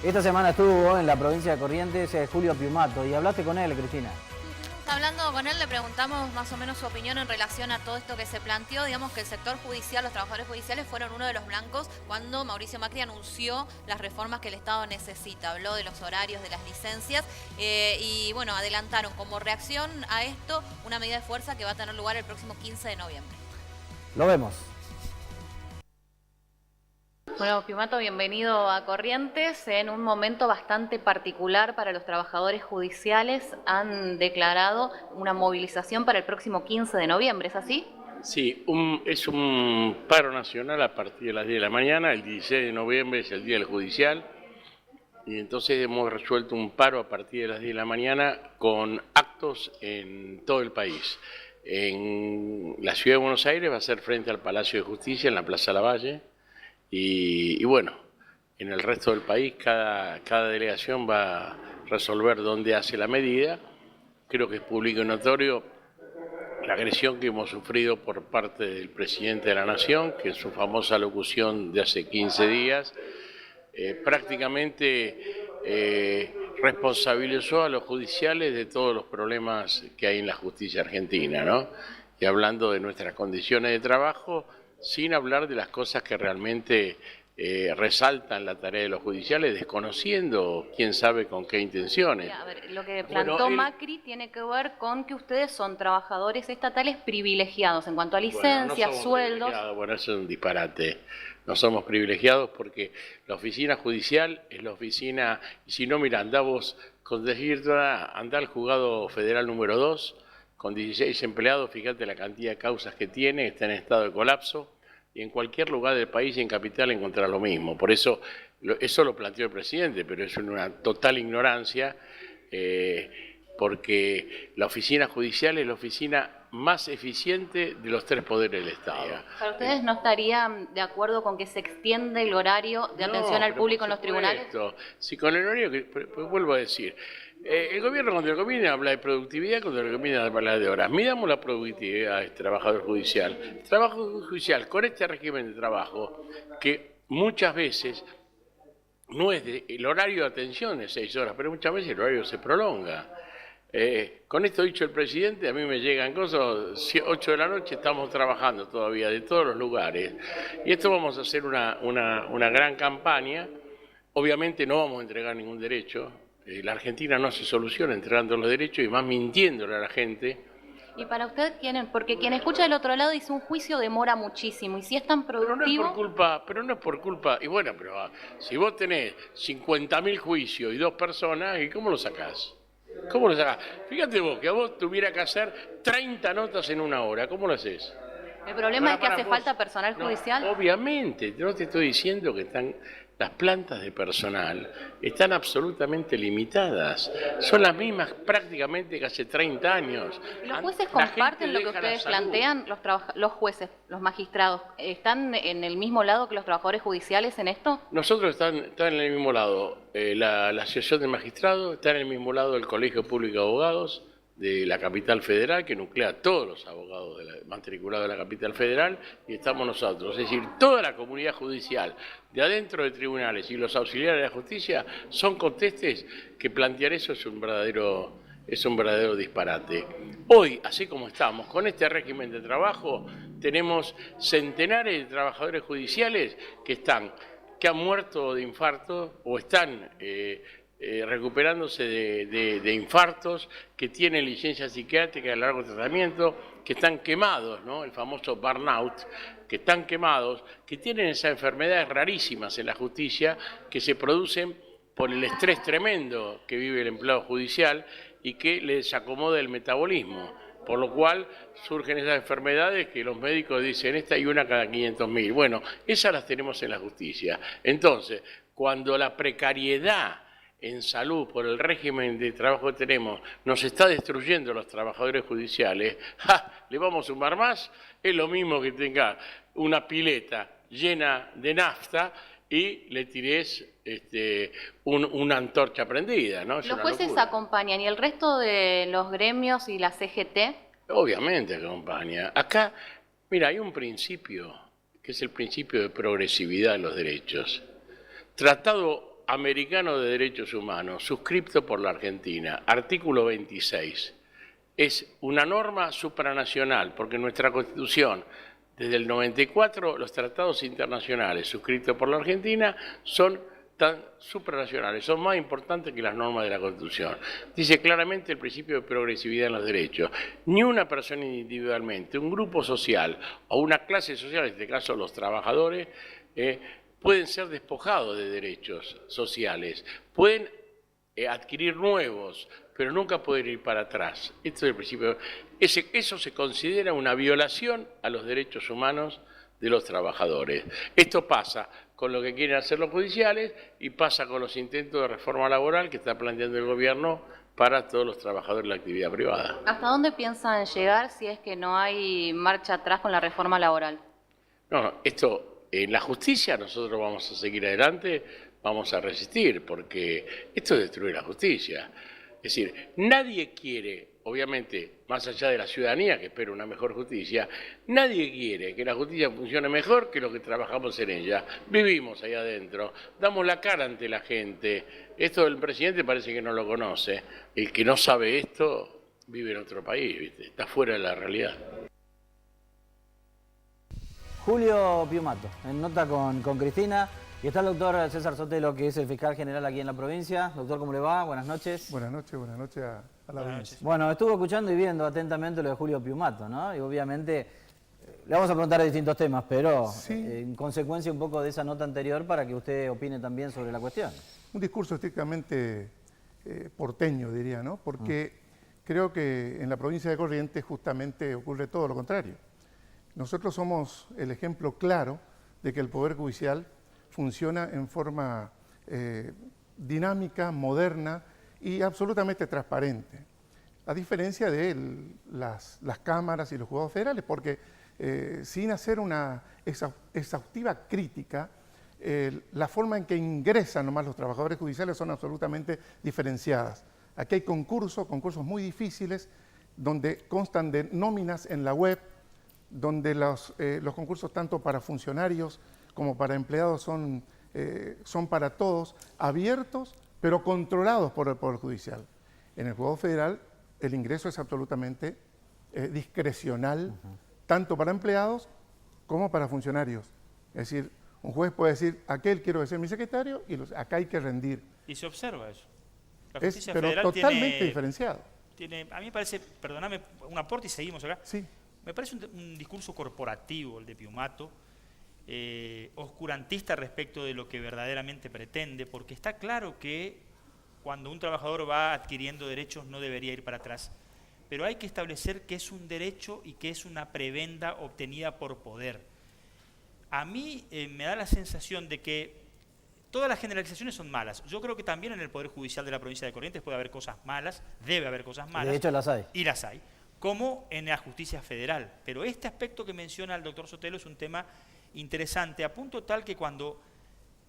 Esta semana estuvo en la provincia de Corrientes Julio Piumato y hablaste con él, Cristina. Hablando con él, le preguntamos más o menos su opinión en relación a todo esto que se planteó. Digamos que el sector judicial, los trabajadores judiciales fueron uno de los blancos cuando Mauricio Macri anunció las reformas que el Estado necesita. Habló de los horarios, de las licencias y bueno, adelantaron como reacción a esto una medida de fuerza que va a tener lugar el próximo 15 de noviembre. Lo vemos. Bueno, Piumato, bienvenido a Corrientes. En un momento bastante particular para los trabajadores judiciales, han declarado una movilización para el próximo 15 de noviembre, ¿es así? Sí, es un paro nacional a partir de las 10 de la mañana. El 16 de noviembre es el Día del Judicial. Y entonces hemos resuelto un paro a partir de las 10 de la mañana con actos en todo el país. En la Ciudad de Buenos Aires va a ser frente al Palacio de Justicia, en la Plaza Lavalle. Y bueno, en el resto del país cada delegación va a resolver dónde hace la medida. Creo que es público y notorio la agresión que hemos sufrido por parte del presidente de la Nación, que en su famosa locución de hace 15 días prácticamente responsabilizó a los judiciales de todos los problemas que hay en la justicia argentina, ¿no? Y hablando de nuestras condiciones de trabajo, sin hablar de las cosas que realmente resaltan la tarea de los judiciales, desconociendo quién sabe con qué intenciones. A ver, lo que plantó Macri tiene que ver con que ustedes son trabajadores estatales privilegiados en cuanto a licencias, no sueldos. Bueno, eso es un disparate. No somos privilegiados porque la oficina judicial es la oficina, y si no, mira, andá vos, andá al juzgado federal número 2, con 16 empleados, fíjate la cantidad de causas que tiene, está en estado de colapso. Y en cualquier lugar del país y en capital encontrar lo mismo. Por eso lo planteó el presidente, pero es una total ignorancia, porque la oficina judicial es la oficina más eficiente de los tres poderes del Estado. ¿Para ustedes no estarían de acuerdo con que se extienda el horario de atención al público en los tribunales? Sí, con el horario, pues vuelvo a decir, el gobierno cuando le conviene habla de productividad, cuando le conviene habla de horas. Midamos la productividad del trabajador judicial. El trabajo judicial con este régimen de trabajo, que muchas veces no es el horario de atención de 6 horas, pero muchas veces el horario se prolonga. Con esto dicho el presidente, a mí me llegan cosas, 8 de la noche estamos trabajando todavía de todos los lugares. Y esto vamos a hacer una gran campaña. Obviamente no vamos a entregar ningún derecho. La Argentina no se soluciona entregando los derechos y más mintiéndole a la gente. Y para usted, porque quien escucha del otro lado dice un juicio demora muchísimo, y si es tan productivo... Pero no es por culpa, y bueno, pero si vos tenés 50.000 juicios y 2 personas, ¿y cómo lo sacás? ¿Cómo lo sacás? Fíjate vos, que a vos tuviera que hacer 30 notas en 1 hora, ¿cómo lo haces? El problema es que hace falta personal judicial. Obviamente, no te estoy diciendo que las plantas de personal están absolutamente limitadas. Son las mismas prácticamente que hace 30 años. ¿Los jueces comparten lo que ustedes plantean? Los jueces, los magistrados, ¿están en el mismo lado que los trabajadores judiciales en esto? Nosotros están en el mismo lado. La Asociación de Magistrados está en el mismo lado del Colegio Público de Abogados de la capital federal, que nuclea a todos los abogados matriculados de la capital federal, y estamos nosotros. Es decir, toda la comunidad judicial de adentro de tribunales y los auxiliares de la justicia son contestes que plantear eso es un verdadero disparate. Hoy, así como estamos, con este régimen de trabajo, tenemos centenares de trabajadores judiciales que han muerto de infarto o están recuperándose de infartos, que tienen licencia psiquiátrica de largo tratamiento, que están quemados, ¿no? El famoso burnout, que están quemados, que tienen esas enfermedades rarísimas en la justicia que se producen por el estrés tremendo que vive el empleado judicial y que les acomoda el metabolismo. Por lo cual surgen esas enfermedades que los médicos dicen, esta hay una cada 500.000. Bueno, esas las tenemos en la justicia. Entonces, cuando la precariedad en salud por el régimen de trabajo que tenemos nos está destruyendo a los trabajadores judiciales, ¿le vamos a sumar más? Es lo mismo que tenga una pileta llena de nafta y le tirés una antorcha prendida, ¿no? ¿Los jueces acompañan y el resto de los gremios y la CGT? Obviamente acompaña. Acá, mira, hay un principio, que es el principio de progresividad de los derechos, tratado Americano de Derechos Humanos, suscripto por la Argentina, artículo 26. Es una norma supranacional, porque nuestra Constitución, desde el 94, los tratados internacionales suscritos por la Argentina son tan supranacionales, son más importantes que las normas de la Constitución. Dice claramente el principio de progresividad en los derechos. Ni una persona individualmente, un grupo social o una clase social, en este caso los trabajadores, pueden ser despojados de derechos sociales, pueden adquirir nuevos, pero nunca pueden ir para atrás. Esto es el principio. Eso se considera una violación a los derechos humanos de los trabajadores. Esto pasa con lo que quieren hacer los judiciales y pasa con los intentos de reforma laboral que está planteando el gobierno para todos los trabajadores de la actividad privada. ¿Hasta dónde piensan llegar si es que no hay marcha atrás con la reforma laboral? No, esto en la justicia nosotros vamos a seguir adelante, vamos a resistir, porque esto es destruir la justicia. Es decir, nadie quiere, obviamente, más allá de la ciudadanía que espera una mejor justicia, nadie quiere que la justicia funcione mejor que los que trabajamos en ella. Vivimos ahí adentro, damos la cara ante la gente. Esto del presidente parece que no lo conoce. El que no sabe esto vive en otro país, ¿viste? Está fuera de la realidad. Julio Piumato, en nota con Cristina. Y está el doctor César Sotelo, que es el fiscal general aquí en la provincia. Doctor, ¿cómo le va? Buenas noches. Buenas noches a la audiencia. Bueno, estuvo escuchando y viendo atentamente lo de Julio Piumato, ¿no? Y obviamente le vamos a preguntar de distintos temas, pero sí, en consecuencia un poco de esa nota anterior para que usted opine también sobre la cuestión. Un discurso estrictamente porteño, diría, ¿no? Porque creo que en la provincia de Corrientes justamente ocurre todo lo contrario. Nosotros somos el ejemplo claro de que el Poder Judicial funciona en forma dinámica, moderna y absolutamente transparente, a diferencia de las cámaras y los juzgados federales, porque sin hacer una exhaustiva crítica, la forma en que ingresan nomás los trabajadores judiciales son absolutamente diferenciadas. Aquí hay concursos muy difíciles, donde constan de nóminas en la web, donde los concursos tanto para funcionarios como para empleados son para todos, abiertos, pero controlados por el Poder Judicial. En el Juzgado Federal el ingreso es absolutamente discrecional, tanto para empleados como para funcionarios. Es decir, un juez puede decir, aquel quiero ser mi secretario y acá hay que rendir. Y se observa eso. La Es, justicia pero federal totalmente diferenciado. A mí me parece, perdóname, un aporte y seguimos acá. Sí. Me parece un discurso corporativo el de Piumato, oscurantista respecto de lo que verdaderamente pretende, porque está claro que cuando un trabajador va adquiriendo derechos no debería ir para atrás, pero hay que establecer que es un derecho y que es una prebenda obtenida por poder. A mí me da la sensación de que todas las generalizaciones son malas. Yo creo que también en el Poder Judicial de la provincia de Corrientes puede haber cosas malas, debe haber cosas malas. De hecho las hay. Y las hay, como en la justicia federal. Pero este aspecto que menciona el doctor Sotelo es un tema interesante, a punto tal que cuando...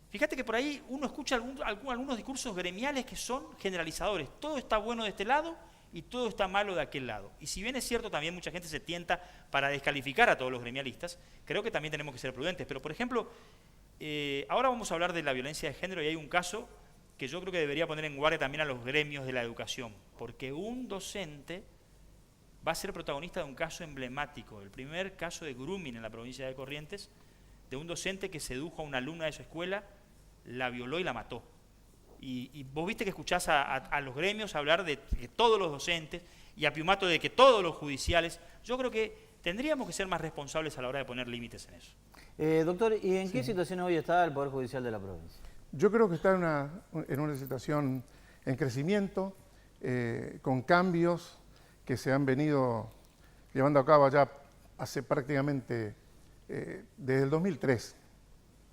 Fíjate que por ahí uno escucha algunos discursos gremiales que son generalizadores. Todo está bueno de este lado y todo está malo de aquel lado. Y si bien es cierto, también mucha gente se tienta para descalificar a todos los gremialistas, creo que también tenemos que ser prudentes. Pero, por ejemplo, ahora vamos a hablar de la violencia de género y hay un caso que yo creo que debería poner en guardia también a los gremios de la educación, porque un docente va a ser protagonista de un caso emblemático, el primer caso de grooming en la provincia de Corrientes, de un docente que sedujo a una alumna de su escuela, la violó y la mató. Y vos viste que escuchás a los gremios hablar de que todos los docentes y a Piumato de que todos los judiciales. Yo creo que tendríamos que ser más responsables a la hora de poner límites en eso. Doctor, ¿y en qué situación hoy está el Poder Judicial de la provincia? Yo creo que está en una situación en crecimiento, con cambios que se han venido llevando a cabo ya hace prácticamente desde el 2003,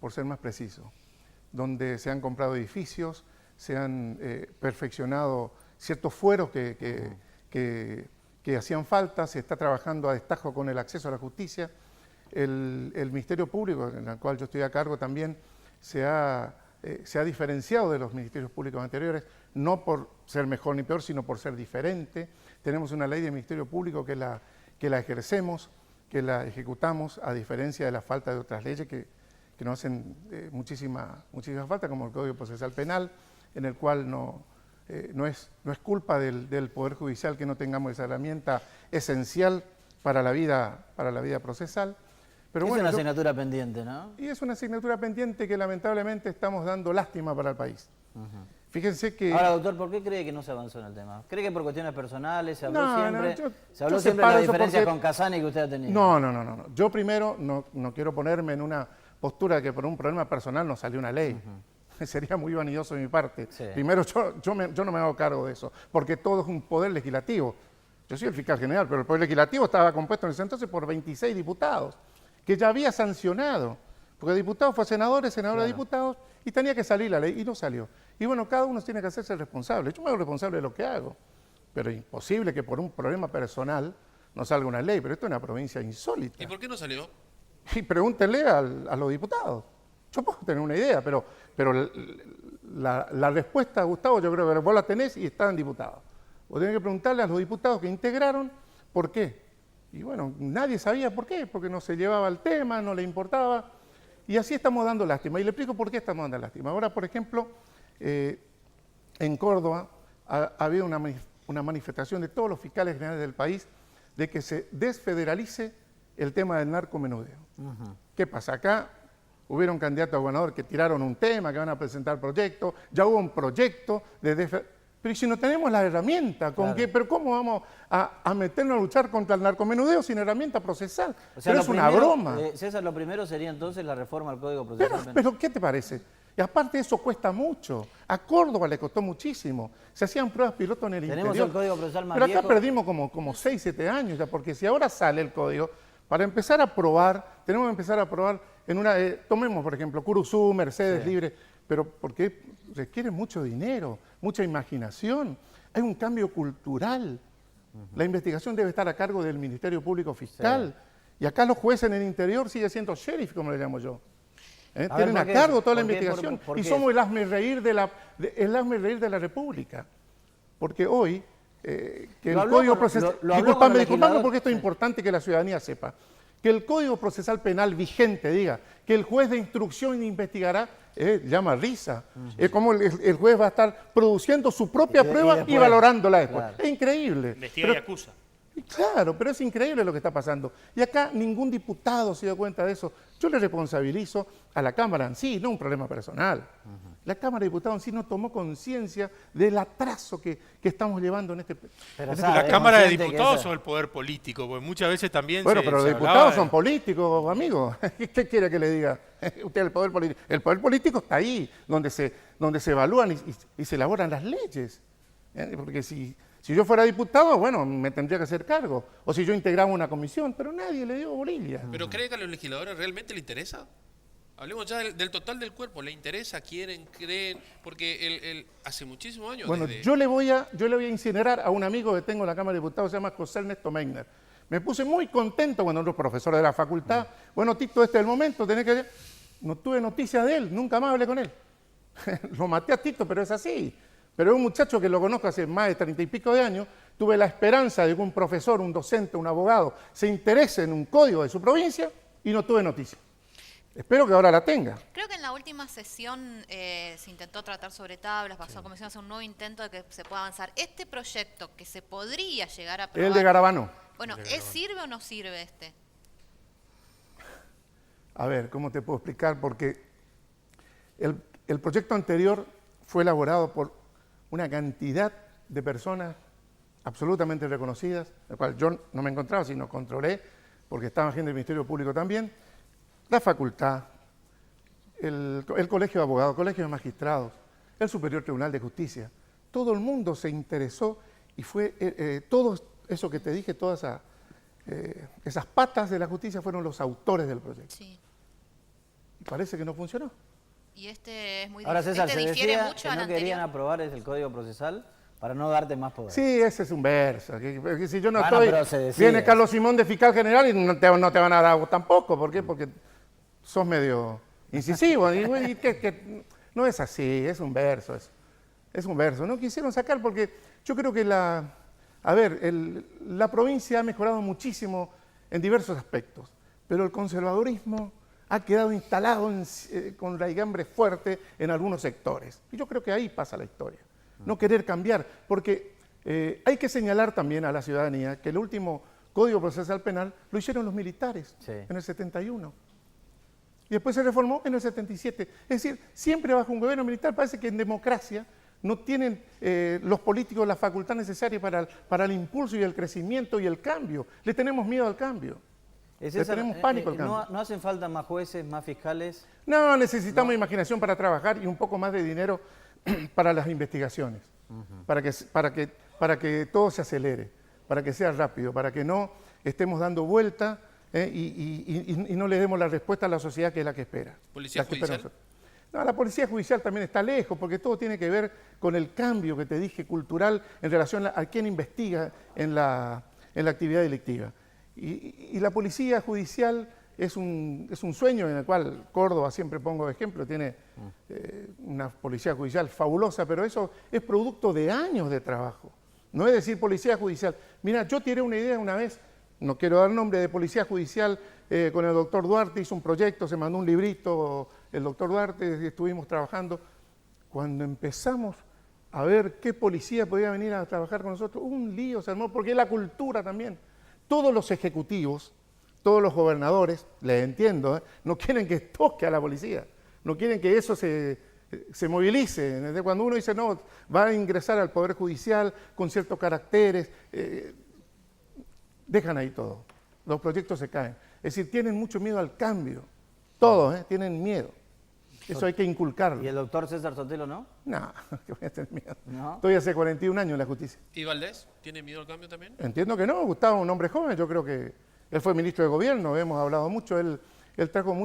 por ser más preciso, donde se han comprado edificios, se han perfeccionado ciertos fueros que hacían falta, se está trabajando a destajo con el acceso a la justicia. El Ministerio Público, en el cual yo estoy a cargo también, se ha diferenciado de los ministerios públicos anteriores, no por ser mejor ni peor, sino por ser diferente. Tenemos una ley de Ministerio Público que la ejercemos, que la ejecutamos, a diferencia de la falta de otras leyes que nos hacen muchísima falta, como el Código Procesal Penal, en el cual no es culpa del Poder Judicial que no tengamos esa herramienta esencial para la vida procesal. Pero Es bueno, una asignatura pendiente, ¿no? y es una asignatura pendiente que lamentablemente estamos dando lástima para el país. Fíjense que... Ahora, doctor, ¿por qué cree que no se avanzó en el tema? ¿Cree que por cuestiones personales se habló No, siempre? no, se habló yo siempre de separo la eso diferencia porque- con Casani que usted ha tenido. No. Yo primero no quiero ponerme en una postura de que por un problema personal no salió una ley. Sería muy vanidoso de mi parte. Sí. Primero, yo no me hago cargo de eso, porque todo es un poder legislativo. Yo soy el fiscal general, pero el poder legislativo estaba compuesto en ese entonces por 26 diputados, que ya había sancionado, porque diputado fue senador, senador de diputados, y tenía que salir la ley, y no salió. Y bueno, cada uno tiene que hacerse responsable. Yo me hago responsable de lo que hago, pero es imposible que por un problema personal no salga una ley, pero esto es una provincia insólita. ¿Y por qué no salió? Y pregúntenle a los diputados. Yo puedo tener una idea, pero la respuesta, Gustavo, yo creo que vos la tenés y están diputados. Vos tenés que preguntarle a los diputados que integraron por qué. Y bueno, nadie sabía por qué, porque no se llevaba el tema, no le importaba. Y así estamos dando lástima. Y le explico por qué estamos dando lástima. Ahora, por ejemplo, en Córdoba ha habido una manifestación de todos los fiscales generales del país de que se desfederalice el tema del narcomenudeo. ¿Qué pasa? Acá hubieron candidatos a gobernador que tiraron un tema, que van a presentar proyectos, ya hubo un proyecto de pero si no tenemos la herramienta, ¿pero cómo vamos a meternos a luchar contra el narcomenudeo sin herramienta procesal? O sea, pero lo es una primero, broma. César, lo primero sería entonces la reforma al Código Procesal Penal. Pero ¿qué te parece? Y aparte eso cuesta mucho. A Córdoba le costó muchísimo. Se hacían pruebas piloto en el Tenemos interior. el Código Procesal más Pero acá viejo. perdimos como 6, 7 años ya, porque si ahora sale el código, para empezar a probar, tenemos que empezar a probar en una... tomemos, por ejemplo, Curuzú, Mercedes, Libre, pero porque requiere mucho dinero, mucha imaginación. Hay un cambio cultural. La investigación debe estar a cargo del Ministerio Público Fiscal. Y acá los jueces en el interior siguen siendo sheriff, como le llamo yo. Tienen a ¿por qué? cargo toda la ¿Por qué? investigación. ¿Por Y qué? somos el hazmerreír de la República. Porque hoy, que el Lo habló Código con- Procesal... lo habló con el Disculpame, legislador. porque esto es Sí. importante que la ciudadanía sepa. Que el Código Procesal Penal vigente diga que el juez de instrucción investigará, llama risa. Es como el juez va a estar produciendo su propia Y prueba y después, valorándola después. claro. Es increíble. Investiga Pero- y acusa. Claro, pero es increíble lo que está pasando. Y acá ningún diputado se dio cuenta de eso. Yo le responsabilizo a la Cámara en sí, no un problema personal. La Cámara de Diputados en sí no tomó conciencia del atraso que estamos llevando en este... Pero en sabe, ¿La es Cámara de consciente que Diputados esa- o el Poder Político? Porque muchas veces también Bueno, se, pero los se diputados hablaba son políticos, amigos. ¿Qué quiere que le diga? Usted el poder político. El poder político está ahí, donde se evalúan y se elaboran las leyes. Porque si yo fuera diputado, bueno, me tendría que hacer cargo. O si yo integraba una comisión, pero nadie le dio bolilla. ¿Pero cree que a los legisladores realmente le interesa? Hablemos ya del total del cuerpo. ¿Le interesa? ¿Quieren? ¿Creen? Porque hace muchísimos años... Bueno, desde- yo le voy a incinerar a un amigo que tengo en la Cámara de Diputados, se llama José Ernesto Meigner. Me puse muy contento cuando otro profesor de la facultad, bueno, Tito, este es el momento, tenés que... No tuve noticias de él, nunca más hablé con él. Lo maté a Tito, pero es así. Pero es un muchacho que lo conozco hace más de 30 y pico de años. Tuve la esperanza de que un profesor, un docente, un abogado se interese en un código de su provincia y no tuve noticia. Espero que ahora la tenga. Creo que en la última sesión se intentó tratar sobre tablas, pasó a comisión, hacer un nuevo intento de que se pueda avanzar. Este proyecto que se podría llegar a aprobar... El de Garabano. Bueno, ¿sirve o no sirve este? A ver, ¿cómo te puedo explicar? Porque el proyecto anterior fue elaborado por una cantidad de personas absolutamente reconocidas, el cual yo no me encontraba, sino controlé, porque estaba gente del Ministerio Público también, la facultad, el Colegio de Abogados, el Colegio de Magistrados, el Superior Tribunal de Justicia. Todo el mundo se interesó y fue todo eso que te dije, todas esas patas de la justicia fueron los autores del proyecto. Sí. Y parece que no funcionó. Y este es muy Ahora, César, este se difiere decía mucho que al no querían anterior. aprobar el Código Procesal para no darte más poder. Sí, ese es un verso. Que si yo no Bueno, pero se estoy, decide. viene Carlos Simón de fiscal general y no te van a dar a vos tampoco. ¿Por qué? Porque sos medio incisivo. Y que no es así, es un verso. Es un verso. No quisieron sacar porque yo creo que la provincia ha mejorado muchísimo en diversos aspectos, pero el conservadurismo ha quedado instalado con raigambre fuerte en algunos sectores. Y yo creo que ahí pasa la historia. No querer cambiar, porque hay que señalar también a la ciudadanía que el último Código Procesal Penal lo hicieron los militares en el 71. Y después se reformó en el 77. Es decir, siempre bajo un gobierno militar parece que en democracia no tienen los políticos la facultad necesaria para el impulso y el crecimiento y el cambio. Le tenemos miedo al cambio. Le tenemos pánico al cambio. ¿No hacen falta más jueces, más fiscales? No, necesitamos imaginación para trabajar y un poco más de dinero para las investigaciones, para que todo se acelere, para que sea rápido, para que no estemos dando vuelta y no le demos la respuesta a la sociedad que es la que espera. ¿Policía judicial? No, la policía judicial también está lejos, porque todo tiene que ver con el cambio que te dije cultural en relación a quién investiga en la actividad delictiva. Y la policía judicial es un sueño en el cual Córdoba, siempre pongo de ejemplo, tiene una policía judicial fabulosa, pero eso es producto de años de trabajo. No es decir policía judicial. Mira, yo tiré una idea una vez, no quiero dar nombre, de policía judicial con el doctor Duarte, hizo un proyecto, se mandó un librito, el doctor Duarte, estuvimos trabajando. Cuando empezamos a ver qué policía podía venir a trabajar con nosotros, un lío se armó, porque es la cultura también. Todos los ejecutivos, todos los gobernadores, les entiendo, no quieren que toque a la policía, no quieren que eso se movilice. Desde cuando uno dice, no, va a ingresar al Poder Judicial con ciertos caracteres, dejan ahí todo, los proyectos se caen. Es decir, tienen mucho miedo al cambio, todos tienen miedo. Eso hay que inculcarlo. ¿Y el doctor César Sotelo no? No, que voy a tener miedo. ¿No? Estoy hace 41 años en la justicia. ¿Y Valdés? ¿Tiene miedo al cambio también? Entiendo que no, Gustavo es un hombre joven, yo creo que él fue ministro de gobierno, hemos hablado mucho, él trajo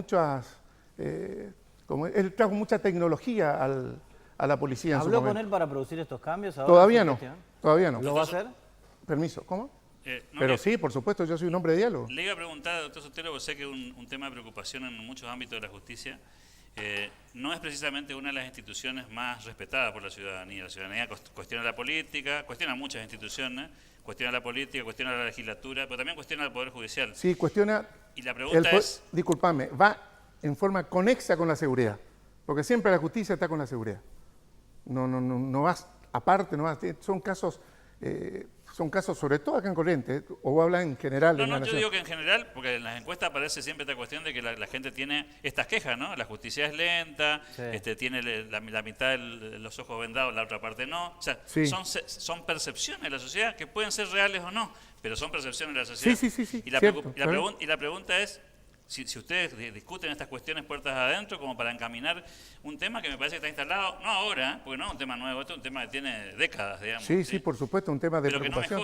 trajo mucha tecnología a la policía en su ¿Habló momento. con él para producir estos cambios ahora? Todavía ¿Sí, no, gestión? todavía no. ¿Lo va a hacer? Permiso, ¿cómo? No, Pero sí, por supuesto, yo soy un hombre de diálogo. Le iba a preguntar, doctor Sotelo, porque sé que es un tema de preocupación en muchos ámbitos de la justicia. No es precisamente una de las instituciones más respetadas por la ciudadanía. La ciudadanía cuestiona la política, cuestiona muchas instituciones, cuestiona la política, cuestiona la legislatura, pero también cuestiona el Poder Judicial. Sí, cuestiona... Y la pregunta es... Disculpame, va en forma conexa con la seguridad, porque siempre la justicia está con la seguridad. No vas aparte, son casos sobre todo acá en Corrientes, o hablan en general. No, yo digo que en general, porque en las encuestas aparece siempre esta cuestión de que la gente tiene estas quejas, ¿no? La justicia es lenta, tiene la mitad de los ojos vendados, la otra parte no. O sea, son percepciones de la sociedad que pueden ser reales o no, pero son percepciones de la sociedad. Sí. Y la pregunta es, si ustedes discuten estas cuestiones puertas adentro como para encaminar un tema que me parece que está instalado, no ahora, porque no es un tema nuevo, esto es un tema que tiene décadas, digamos. Sí, por supuesto, un tema de preocupación.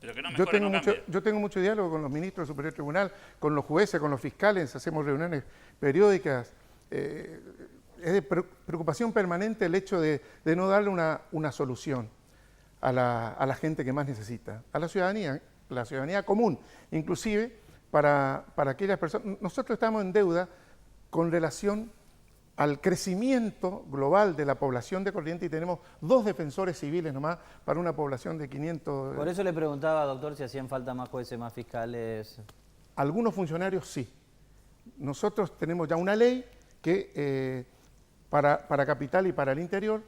Pero que no mejora, yo tengo mucho diálogo con los ministros del Superior Tribunal, con los jueces, con los fiscales, hacemos reuniones periódicas. Es de preocupación permanente el hecho de no darle una solución a la gente que más necesita, a la ciudadanía común, inclusive para aquellas personas. Nosotros estamos en deuda con relación al crecimiento global de la población de Corrientes y tenemos 2 defensores civiles nomás para una población de 500... Por eso le preguntaba, doctor, si hacían falta más jueces, más fiscales. Algunos funcionarios sí. Nosotros tenemos ya una ley que para Capital y para el interior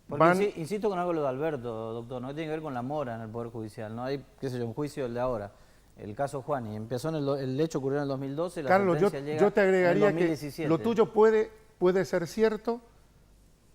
porque insisto con algo lo de Alberto, doctor, no tiene que ver con la mora en el Poder Judicial, no hay, un juicio el de ahora. El caso Juani, empezó el hecho ocurrió en el 2012, la Carlos, sentencia llega yo te agregaría en el 2017. que lo tuyo puede ser cierto,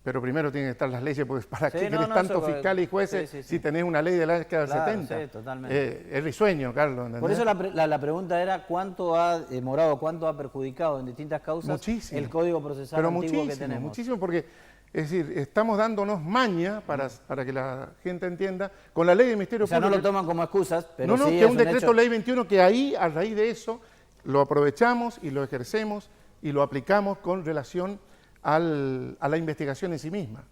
pero primero tienen que estar las leyes, porque ¿para qué querés tanto fiscales y jueces si tenés una ley de la década del 70? Sí, totalmente. Es risueño, Carlos. ¿entendés? Por eso la pregunta era cuánto ha demorado, cuánto ha perjudicado en distintas causas el Código Procesal antiguo que tenemos. Muchísimo, porque es decir, estamos dándonos maña para que la gente entienda, con la ley del Ministerio Público. O sea, no lo toman como excusas, pero sí que es un decreto ley 21 que ahí, a raíz de eso, lo aprovechamos y lo ejercemos y lo aplicamos con relación a la investigación en sí misma.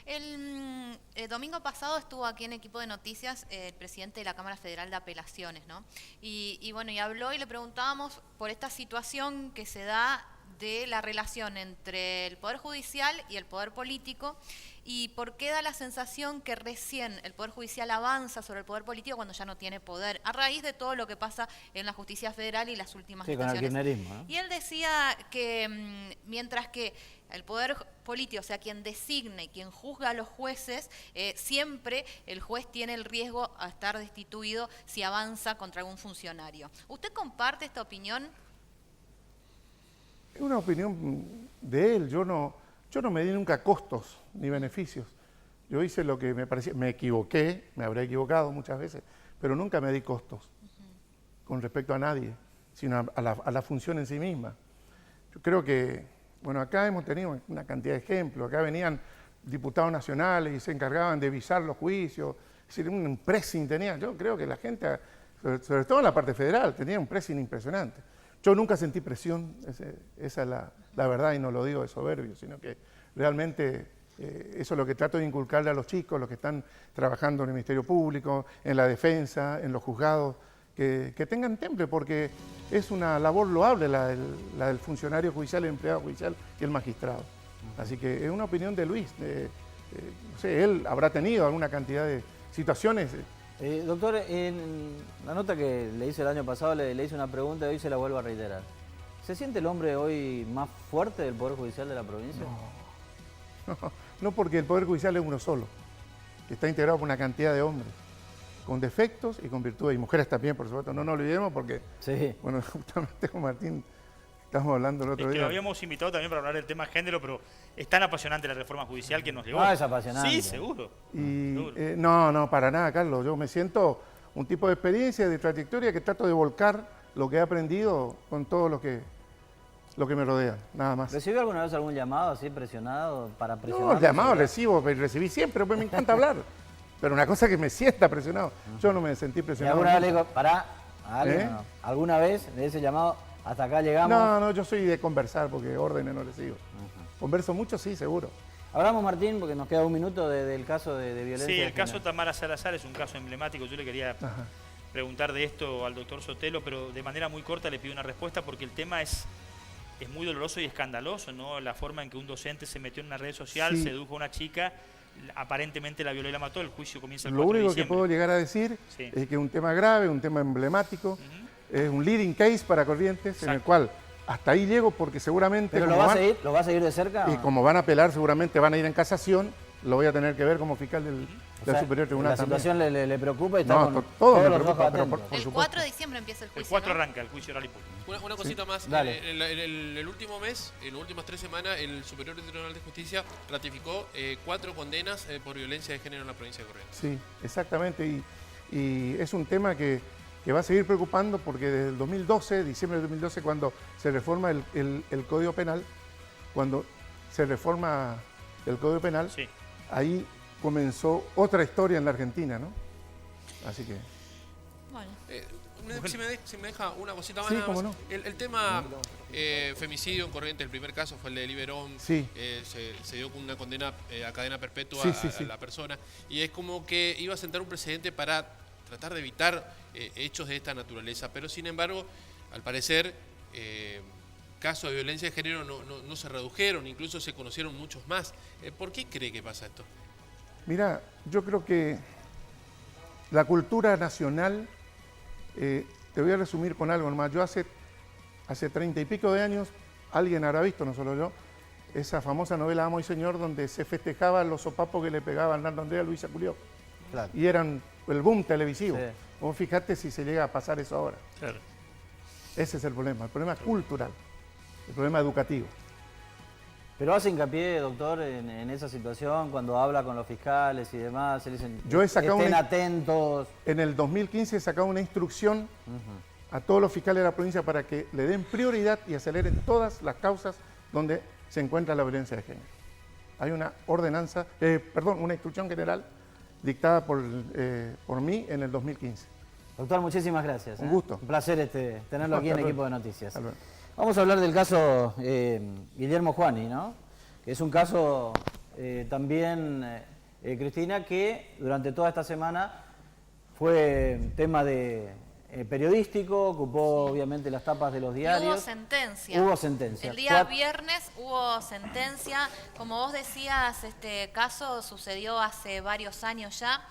El domingo pasado estuvo aquí en Equipo de Noticias el presidente de la Cámara Federal de Apelaciones, ¿no? Y habló y le preguntábamos por esta situación que se da de la relación entre el Poder Judicial y el Poder Político y por qué da la sensación que recién el Poder Judicial avanza sobre el Poder Político cuando ya no tiene poder, a raíz de todo lo que pasa en la justicia federal y las últimas Sí, con el estaciones. kirchnerismo, ¿no? Y él decía que mientras que el Poder Político, o sea, quien designe, quien juzga a los jueces, siempre el juez tiene el riesgo a estar destituido si avanza contra algún funcionario. ¿Usted comparte esta opinión? Es una opinión de él. Yo no me di nunca costos ni beneficios. Yo hice lo que me parecía, me equivoqué, me habré equivocado muchas veces, pero nunca me di costos con respecto a nadie, sino a la función en sí misma. Yo creo que, bueno, acá hemos tenido una cantidad de ejemplos. Acá venían diputados nacionales y se encargaban de visar los juicios. Es decir, un pressing tenía. Yo creo que la gente, sobre todo en la parte federal, tenía un pressing impresionante. Yo nunca sentí presión, esa es la verdad, y no lo digo de soberbio, sino que realmente eso es lo que trato de inculcarle a los chicos, los que están trabajando en el Ministerio Público, en la defensa, en los juzgados, que tengan temple, porque es una labor loable la del funcionario judicial, el empleado judicial y el magistrado. Así que es una opinión de Luis. No sé, él habrá tenido alguna cantidad de situaciones. Doctor, en la nota que le hice el año pasado le hice una pregunta y hoy se la vuelvo a reiterar. ¿Se siente el hombre hoy más fuerte del Poder Judicial de la provincia? No, porque el Poder Judicial es uno solo, que está integrado por una cantidad de hombres, con defectos y con virtudes, y mujeres también, por supuesto, no nos olvidemos porque, sí. Bueno, justamente con Martín estamos hablando el otro que día. lo habíamos invitado también para hablar del tema género, pero es tan apasionante la reforma judicial que nos llegó. Ah, es apasionante. Sí, seguro. Y, seguro. no, para nada, Carlos. Yo me siento un tipo de experiencia, de trayectoria que trato de volcar lo que he aprendido con todo lo que me rodea, nada más. ¿Recibió alguna vez algún llamado así presionado para presionar? No, llamado recibí siempre, pues me encanta hablar. Pero una cosa que me sienta presionado. Yo no me sentí ¿Y presionado. alguna vez le digo, pará, a alguien, ¿Eh? no? ¿Alguna vez de ese llamado, hasta acá llegamos? No, yo soy de conversar porque órdenes no recibo. Converso mucho, sí, seguro. Hablamos, Martín, porque nos queda un minuto del caso de violencia. Sí, de el caso género. Tamara Salazar es un caso emblemático. Yo le quería preguntar de esto al doctor Sotelo, pero de manera muy corta le pido una respuesta porque el tema es muy doloroso y escandaloso, ¿no? La forma en que un docente se metió en una red social, Sí. sedujo a una chica, aparentemente la violó y la mató. El juicio comienza el Lo 4 de único que diciembre. puedo llegar a decir Sí. es que es un tema grave, un tema emblemático, es un leading case para Corrientes, en el cual hasta ahí llego porque seguramente... ¿Pero como lo va a seguir de cerca? Y como van a apelar, seguramente van a ir en casación, lo voy a tener que ver como fiscal del Superior Tribunal La situación también. le preocupa y está No, con todo todos me los preocupa, ojos pero atentos. por El supuesto. 4 de diciembre empieza el juicio, El 4 ¿no? arranca el juicio oral y público. Una cosita más. Dale. En el último mes, en las últimas 3 semanas, el Superior Tribunal de Justicia ratificó 4 condenas por violencia de género en la provincia de Corrientes. Sí, exactamente. Y es un tema que va a seguir preocupando porque desde el 2012, diciembre del 2012, cuando se reforma el Código Penal, Sí. ahí comenzó otra historia en la Argentina, ¿no? Así que... Bueno. Si me deja una cosita más. Sí, nada cómo más. no. El tema femicidio en Corrientes, el primer caso fue el de Liberón. Sí. Se dio con una condena a cadena perpetua Sí. a la persona. Y es como que iba a sentar un precedente para tratar de evitar hechos de esta naturaleza. Pero sin embargo, al parecer, casos de violencia de género no se redujeron, incluso se conocieron muchos más. ¿Por qué cree que pasa esto? Mira, yo creo que la cultura nacional, te voy a resumir con algo nomás. Yo hace 30 y pico de años, alguien habrá visto, no solo yo, esa famosa novela Amo y Señor, donde se festejaban los sopapos que le pegaba Hernando Andrea a Luisa Culió. Claro. Y eran el boom televisivo. Sí. Vos fijate si se llega a pasar eso ahora. Claro. Ese es el problema cultural, el problema educativo. Pero hace hincapié, doctor, en esa situación, cuando habla con los fiscales y demás, se le dicen, Yo he sacado estén una- atentos. En el 2015 he sacado una instrucción a todos los fiscales de la provincia para que le den prioridad y aceleren todas las causas donde se encuentra la violencia de género. Hay una ordenanza, una instrucción general dictada por mí en el 2015. Doctor, muchísimas gracias. Un gusto. Un placer tenerlo aquí en Hasta luego. Equipo de Noticias. Hasta luego. Vamos a hablar del caso Guillermo Juani, ¿no? Que es un caso también, Cristina, que durante toda esta semana fue tema de periodístico, ocupó obviamente las tapas de los diarios. Hubo sentencia. Hubo sentencia. El día viernes hubo sentencia. Como vos decías, este caso sucedió hace varios años ya.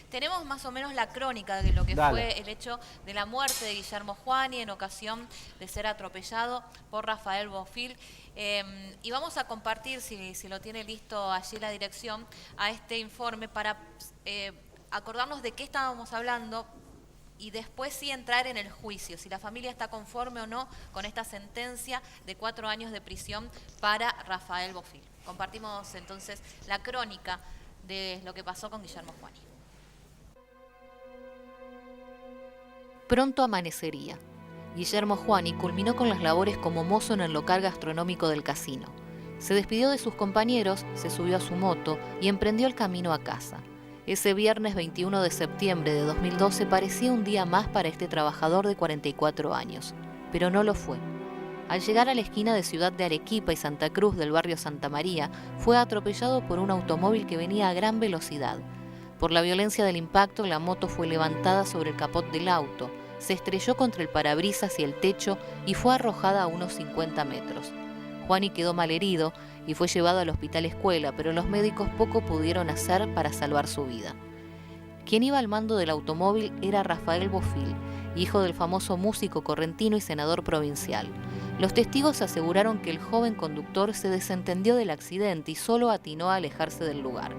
Tenemos más o menos la crónica de lo que fue el hecho de la muerte de Guillermo Juani en ocasión de ser atropellado por Rafael Bofill. Y vamos a compartir, si lo tiene listo allí la dirección, a este informe para acordarnos de qué estábamos hablando y después sí entrar en el juicio, si la familia está conforme o no con esta sentencia de 4 años de prisión para Rafael Bofill. Compartimos entonces la crónica de lo que pasó con Guillermo Juani. Pronto amanecería. Guillermo Juani culminó con las labores como mozo en el local gastronómico del casino. Se despidió de sus compañeros, se subió a su moto y emprendió el camino a casa. Ese viernes 21 de septiembre de 2012 parecía un día más para este trabajador de 44 años, pero no lo fue. Al llegar a la esquina de Ciudad de Arequipa y Santa Cruz del barrio Santa María, fue atropellado por un automóvil que venía a gran velocidad. Por la violencia del impacto, la moto fue levantada sobre el capot del auto, se estrelló contra el parabrisas y el techo y fue arrojada a unos 50 metros. Juani quedó malherido y fue llevado al hospital escuela, pero los médicos poco pudieron hacer para salvar su vida. Quien iba al mando del automóvil era Rafael Bofill, hijo del famoso músico correntino y senador provincial. Los testigos aseguraron que el joven conductor se desentendió del accidente y solo atinó a alejarse del lugar.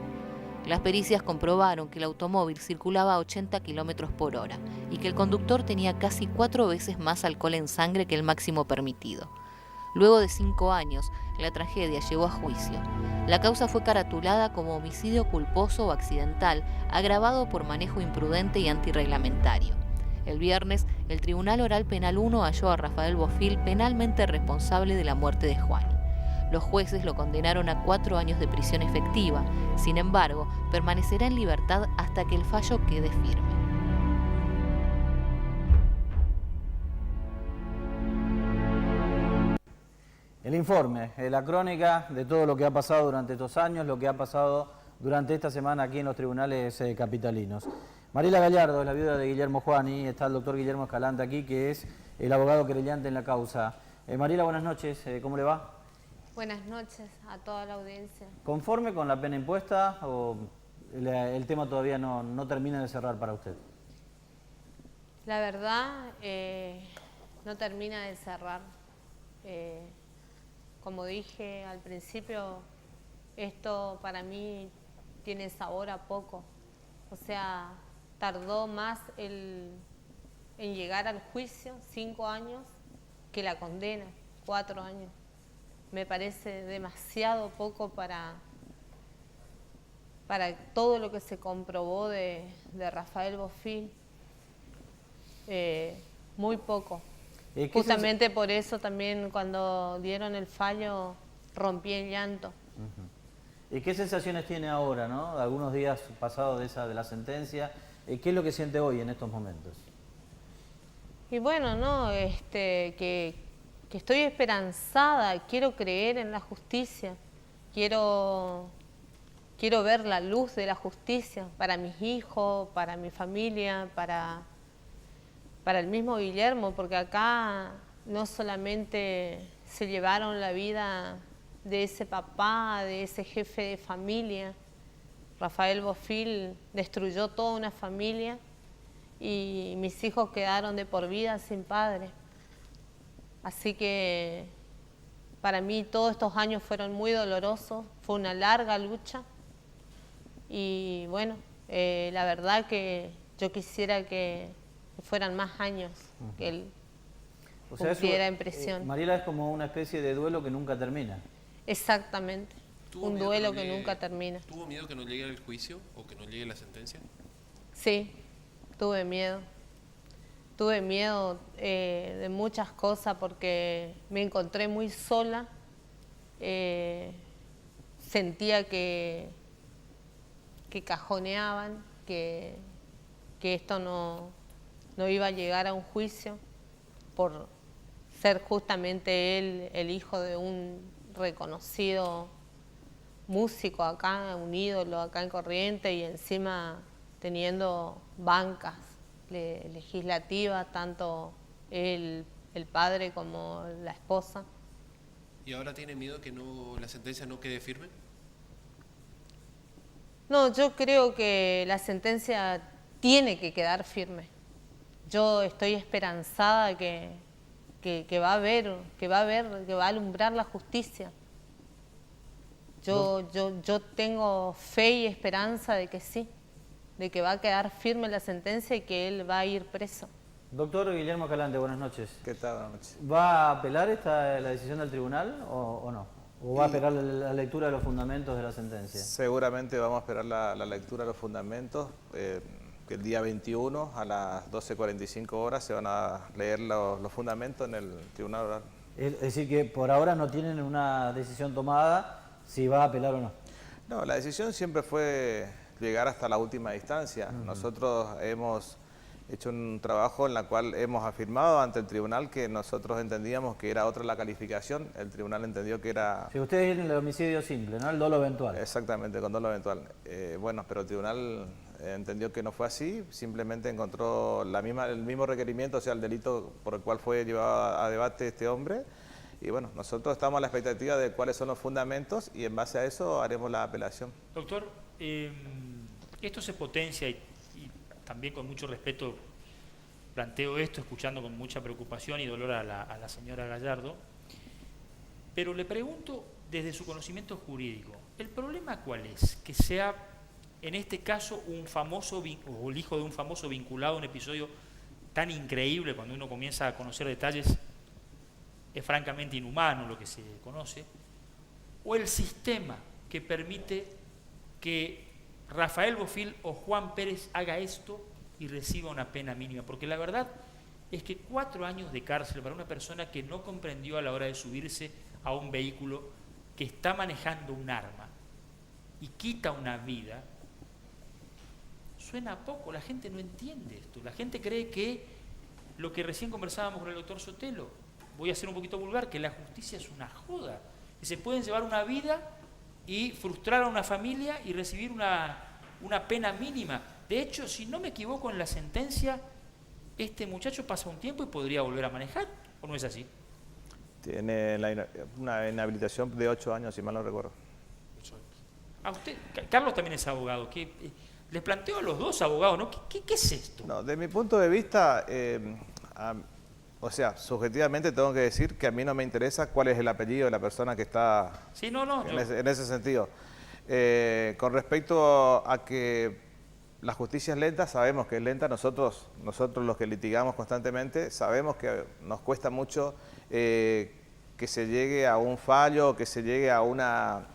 Las pericias comprobaron que el automóvil circulaba a 80 km por hora y que el conductor tenía casi 4 veces más alcohol en sangre que el máximo permitido. Luego de 5 años, la tragedia llegó a juicio. La causa fue caratulada como homicidio culposo o accidental, agravado por manejo imprudente y antirreglamentario. El viernes, el Tribunal Oral Penal 1 halló a Rafael Bofill penalmente responsable de la muerte de Juani. Los jueces lo condenaron a 4 años de prisión efectiva. Sin embargo, permanecerá en libertad hasta que el fallo quede firme. El informe, la crónica de todo lo que ha pasado durante estos años, lo que ha pasado durante esta semana aquí en los tribunales capitalinos. Mariela Gallardo es la viuda de Guillermo Juani, está el doctor Guillermo Escalante aquí, que es el abogado querellante en la causa. Mariela, buenas noches, ¿cómo le va? Buenas noches a toda la audiencia. ¿Conforme con la pena impuesta o el tema todavía no termina de cerrar para usted? La verdad, no termina de cerrar. Como dije al principio, esto para mí tiene sabor a poco. O sea, tardó más en llegar al juicio, 5 años, que la condena, 4 años. Me parece demasiado poco para todo lo que se comprobó de Rafael Bofill. Muy poco. Justamente por eso también cuando dieron el fallo rompí el llanto. ¿Y qué sensaciones tiene ahora, no? Algunos días pasados de la sentencia, ¿qué es lo que siente hoy en estos momentos? Y bueno, no, que estoy esperanzada, quiero creer en la justicia, quiero ver la luz de la justicia para mis hijos, para mi familia, para el mismo Guillermo, porque acá no solamente se llevaron la vida de ese papá, de ese jefe de familia. Rafael Bofill destruyó toda una familia y mis hijos quedaron de por vida sin padre. Así que para mí todos estos años fueron muy dolorosos, fue una larga lucha y bueno, la verdad que yo quisiera que fueran más años que él cumpliera en prisión. Mariela, es como una especie de duelo que nunca termina. Exactamente, un duelo que nunca termina. ¿Tuvo miedo que no llegue el juicio o que no llegue la sentencia? Sí, tuve miedo. Tuve miedo de muchas cosas porque me encontré muy sola. Sentía que cajoneaban, que esto no iba a llegar a un juicio por ser justamente él el hijo de un reconocido músico acá, un ídolo acá en Corrientes y encima teniendo bancas legislativa, tanto el padre como la esposa. ¿Y ahora tiene miedo que la sentencia no quede firme? No, yo creo que la sentencia tiene que quedar firme. Yo estoy esperanzada que va a alumbrar la justicia. Yo tengo fe y esperanza de que sí, de que va a quedar firme la sentencia y que él va a ir preso. Doctor Guillermo Escalante, buenas noches. ¿Qué tal? Buenas noches. ¿Va a apelar la decisión del tribunal o no? ¿O va a esperar la lectura de los fundamentos de la sentencia? Seguramente vamos a esperar la lectura de los fundamentos. Que el día 21 a las 12:45 horas se van a leer los fundamentos en el tribunal oral. Es decir, que por ahora no tienen una decisión tomada si va a apelar o no. No, la decisión siempre fue llegar hasta la última instancia. Nosotros hemos hecho un trabajo en la cual hemos afirmado ante el tribunal que nosotros entendíamos que era otra la calificación. El tribunal entendió que era... Si ustedes tienen el homicidio simple, ¿no? El dolo eventual. Exactamente, con dolo eventual. Bueno, pero el tribunal entendió que no fue así, simplemente encontró el mismo requerimiento, o sea, el delito por el cual fue llevado a debate este hombre. Y bueno, nosotros estamos a la expectativa de cuáles son los fundamentos y en base a eso haremos la apelación. Doctor, esto se potencia y también con mucho respeto planteo esto, escuchando con mucha preocupación y dolor a la señora Gallardo, pero le pregunto desde su conocimiento jurídico, ¿el problema cuál es? Que sea, en este caso, un famoso o el hijo de un famoso vinculado a un episodio tan increíble, cuando uno comienza a conocer detalles, es francamente inhumano lo que se conoce, o el sistema que permite que Rafael Bofill o Juan Pérez haga esto y reciba una pena mínima, porque la verdad es que 4 años de cárcel para una persona que no comprendió a la hora de subirse a un vehículo que está manejando un arma y quita una vida, suena poco, la gente no entiende esto, la gente cree que lo que recién conversábamos con el doctor Sotelo, voy a ser un poquito vulgar, que la justicia es una joda, que se pueden llevar una vida y frustrar a una familia y recibir una pena mínima. De hecho, si no me equivoco en la sentencia, este muchacho pasa un tiempo y podría volver a manejar, ¿o no es así? Tiene una inhabilitación de 8 años, si mal no recuerdo. A usted, Carlos también es abogado, les planteo a los dos abogados, ¿no? ¿Qué es esto? No, de mi punto de vista, o sea, subjetivamente tengo que decir que a mí no me interesa cuál es el apellido de la persona que está sí, no, en ese sentido. Con respecto a que la justicia es lenta, sabemos que es lenta. Nosotros los que litigamos constantemente sabemos que nos cuesta mucho que se llegue a un fallo, que se llegue a una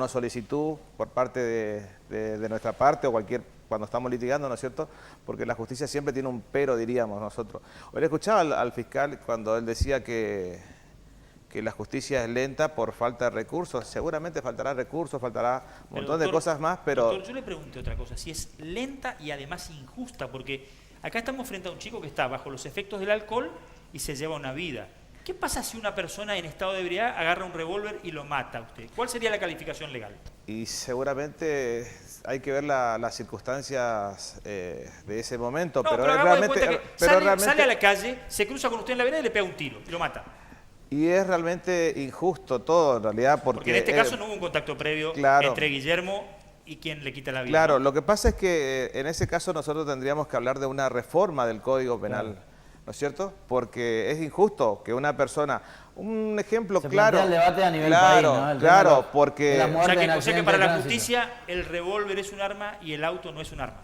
solicitud por parte de nuestra parte o cuando estamos litigando, ¿no es cierto? Porque la justicia siempre tiene un pero, diríamos nosotros. Hoy le escuchaba al fiscal cuando él decía que la justicia es lenta por falta de recursos. Seguramente faltará recursos, faltará un montón de cosas más, pero... Doctor, yo le pregunté otra cosa, si es lenta y además injusta, porque acá estamos frente a un chico que está bajo los efectos del alcohol y se lleva una vida. ¿Qué pasa si una persona en estado de ebriedad agarra un revólver y lo mata a usted? ¿Cuál sería la calificación legal? Y seguramente hay que ver las circunstancias de ese momento, no, pero realmente... sale a la calle, se cruza con usted en la vereda y le pega un tiro y lo mata. Y es realmente injusto todo, en realidad, porque... en este caso no hubo un contacto previo entre Guillermo y quien le quita la vida. Claro, ¿no? lo que pasa es que en ese caso nosotros tendríamos que hablar de una reforma del Código Penal, ¿no es cierto? Porque es injusto que una persona... Un ejemplo claro... el debate a nivel país, ¿no? Claro, porque... O sea que para la justicia el revólver es un arma y el auto no es un arma.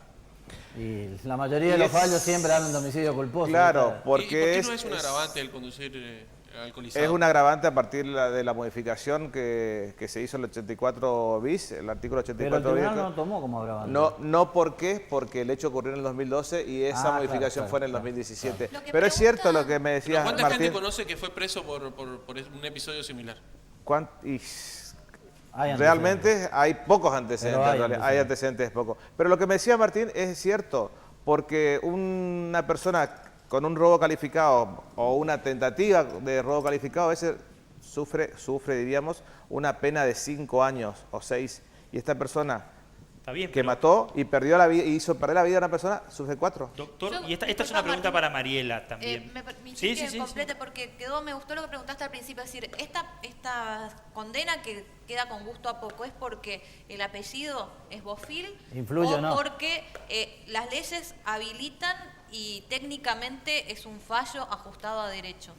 Y la mayoría de los fallos siempre hablan de homicidio culposo. Claro, porque... ¿Y por qué no es un agravante el conducir alcoholizado? Es un agravante a partir de la modificación que se hizo el 84 bis, el artículo 84 bis. Pero el tribunal no lo tomó como agravante. No, ¿por qué? Porque el hecho ocurrió en el 2012 y esa modificación fue en el 2017. Claro. Pero es cierto lo que me decía ¿Cuánta Martín? gente conoce que fue preso por un episodio similar? Realmente hay pocos antecedentes, hay antecedentes pocos. Pero lo que me decía Martín es cierto, porque una persona con un robo calificado o una tentativa de robo calificado a veces sufre, diríamos, una pena de 5 años o 6. Y esta persona Está bien, que pero- mató y perdió la vida, hizo perder la vida a una persona, sufre 4. Doctor, Yo- y esta es disculpa, una pregunta Martín. para Mariela también. Me permitís Sí, que sí, sí, complete sí. porque me gustó lo que preguntaste al principio, es decir, esta condena que queda con gusto a poco, ¿es porque el apellido es Bofill Influye, o ¿no? porque las leyes habilitan y técnicamente es un fallo ajustado a derecho?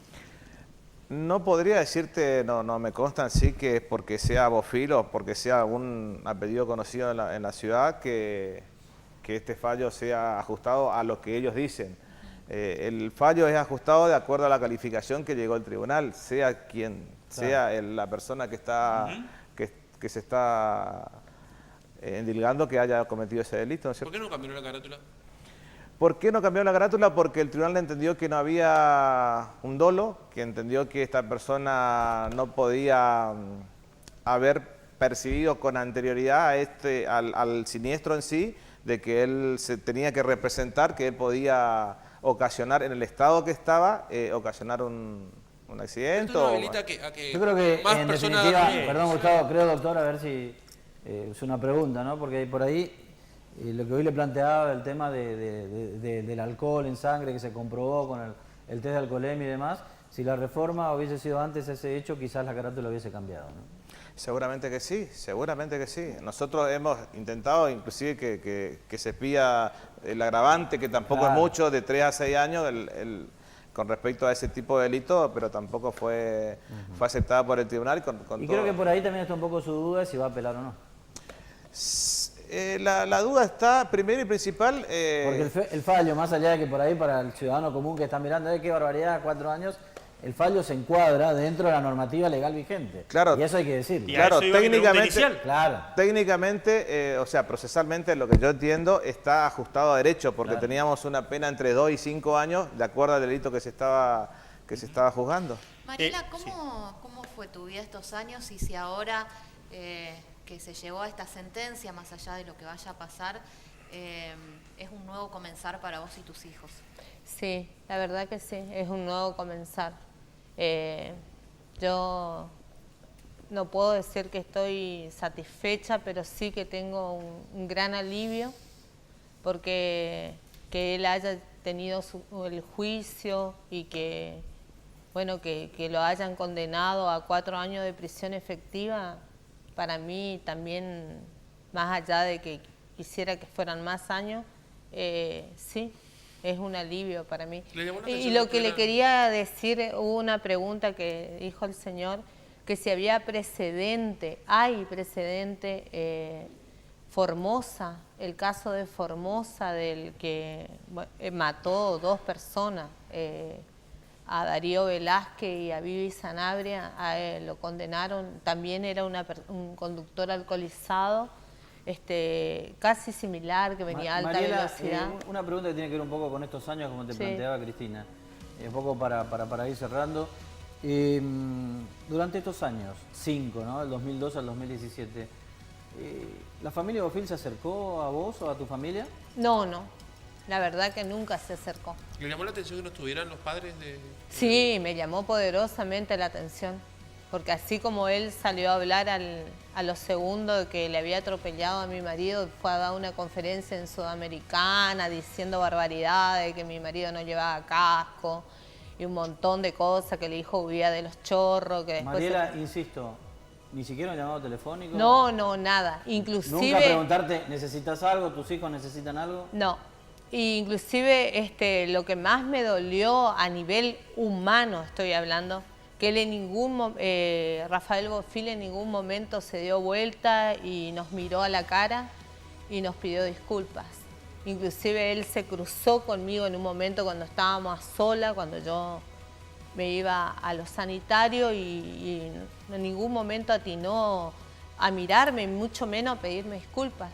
No podría decirte, no me consta en sí que es porque sea Bofill o porque sea algún apellido conocido en la ciudad que este fallo sea ajustado a lo que ellos dicen. El fallo es ajustado de acuerdo a la calificación que llegó el tribunal, sea quien sea la persona que está que se está endilgando que haya cometido ese delito, ¿no es cierto? ¿Por qué no cambió la carátula? ¿Por qué no cambió la carátula? Porque el tribunal entendió que no había un dolo, que entendió que esta persona no podía haber percibido con anterioridad a al siniestro en sí, de que él se tenía que representar, que él podía ocasionar en el estado que estaba, ocasionar un accidente. Esto no o- habilita a que Yo creo que, más en personas... definitiva, perdón Gustavo, creo doctor, a ver si es una pregunta, ¿no? Porque por ahí lo que hoy le planteaba, el tema del alcohol en sangre que se comprobó con el test de alcoholemia y demás, si la reforma hubiese sido antes ese hecho, quizás la carátula hubiese cambiado, ¿no? Seguramente que sí, seguramente que sí. Nosotros hemos intentado inclusive que se pida el agravante, que tampoco Claro. es mucho, de 3 a 6 años con respecto a ese tipo de delito, pero tampoco fue aceptada por el tribunal. Y creo que por ahí también está un poco su duda de si va a apelar o no. La duda está, primero y principal... Porque el fallo, más allá de que por ahí para el ciudadano común que está mirando, qué barbaridad, 4 años, el fallo se encuadra dentro de la normativa legal vigente. Claro. Y eso hay que decirlo. Y a Claro, eso iba mi pregunta técnicamente, inicial. Claro. técnicamente, o sea, procesalmente, lo que yo entiendo, está ajustado a derecho, porque Claro. teníamos una pena entre 2 y 5 años, de acuerdo al delito que se estaba juzgando. Mariela, sí. ¿cómo fue tu vida estos años y si ahora que se llegó a esta sentencia, más allá de lo que vaya a pasar, es un nuevo comenzar para vos y tus hijos? Sí, la verdad que sí, es un nuevo comenzar. Yo no puedo decir que estoy satisfecha, pero sí que tengo un gran alivio porque que él haya tenido el juicio y que, bueno, que lo hayan condenado a 4 años de prisión efectiva, para mí también, más allá de que quisiera que fueran más años, sí, es un alivio para mí. ¿Le llamó la Y atención lo que que le era- quería decir, hubo una pregunta que dijo el señor, que si había precedente, hay precedente, Formosa, el caso de Formosa, del que mató 2 personas, a Darío Velázquez y a Vivi Sanabria, a él lo condenaron, también era un conductor alcoholizado, casi similar, que venía a alta Mariela, velocidad. una pregunta que tiene que ver un poco con estos años, como te Sí. planteaba Cristina, un poco para ir cerrando. Durante estos años, 5, ¿no? Del 2002 al 2017, ¿la familia Bofill se acercó a vos o a tu familia? No, la verdad que nunca se acercó. ¿Le llamó la atención que no estuvieran los padres de...? Sí, me llamó poderosamente la atención, porque así como él salió a hablar a los segundos de que le había atropellado a mi marido, fue a dar una conferencia en Sudamericana diciendo barbaridades, que mi marido no llevaba casco y un montón de cosas, que le dijo huía de los chorros, que después... Mariela, insisto, ni siquiera un llamado telefónico. No, nada. Inclusive... Nunca preguntarte, ¿necesitas algo? ¿Tus hijos necesitan algo? No. Inclusive lo que más me dolió a nivel humano, estoy hablando, que él Rafael Bofill en ningún momento se dio vuelta y nos miró a la cara y nos pidió disculpas. Inclusive él se cruzó conmigo en un momento cuando estábamos a solas, cuando yo me iba a lo sanitario y en ningún momento atinó a mirarme, mucho menos a pedirme disculpas.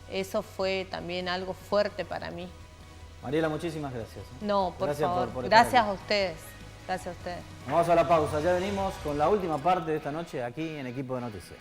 Eso fue también algo fuerte para mí. Mariela, muchísimas gracias. No, por Gracias favor. por estar Gracias aquí. a ustedes. Gracias a ustedes. Vamos a la pausa, ya venimos con la última parte de esta noche aquí en Equipo de Noticias.